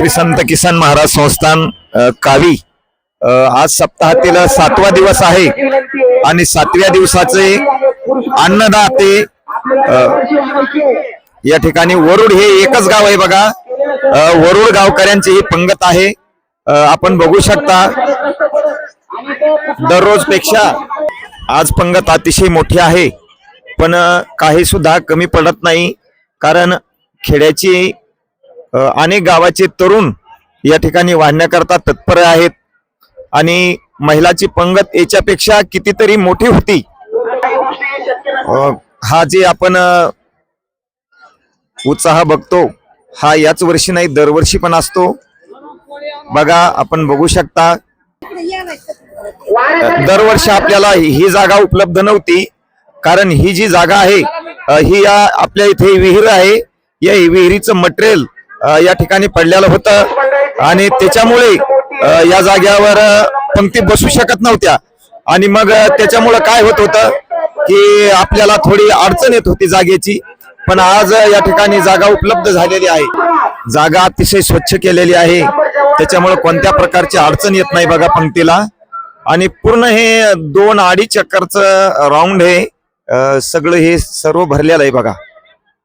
श्री संत किसन महाराज संस्थान कावी आज सप्ताहातील 7वा दिवस आहे आणि 7व्या दिवसाचे अन्नदाते या ठिकाणी वरुड हे एकच गाव आहे बघा। वरुड गावकऱ्यांची ही पंगत आहे। आपण बघू शकता दररोज पेक्षा आज पंगत अतिशय मोठी आहे, पण काही सुद्धा कमी पडत नाही, कारण खेड्याची अनेक गावाचे तरुण या ठिकाणी वाढण्याकरता तत्पर आहेत आणि महिलाची पंगत याच्यापेक्षा कितीतरी मोठी होती। हा जे आपण उत्साह बघतो हा याच वर्षी नाही दरवर्षी पण असतो बघा। आपण बघू शकता दरवर्षी आपल्याला ही जागा उपलब्ध नव्हती, कारण ही जी जागा आहे ही आपल्या इथे विहीर आहे, या विहिरीचं मटेरियल या ठिकाणी पडलेलं होतं आणि त्याच्यामुळे या जागेवर पंक्ती बसू शकत नव्हत्या आणि मग त्याच्यामुळे काय होत होतं की आपल्याला थोडी अडचण येत होती जागेची। पण आज या ठिकाणी जागा उपलब्ध झालेली आहे, जागा अतिशय स्वच्छ केलेली आहे, त्याच्यामुळे कोणत्या प्रकारची अडचण येत नाही बघा पंक्तीला। आणि पूर्ण हे 2-2.5 चक्करचं राऊंड हे सगळं हे सर्व भरलेलं आहे बघा।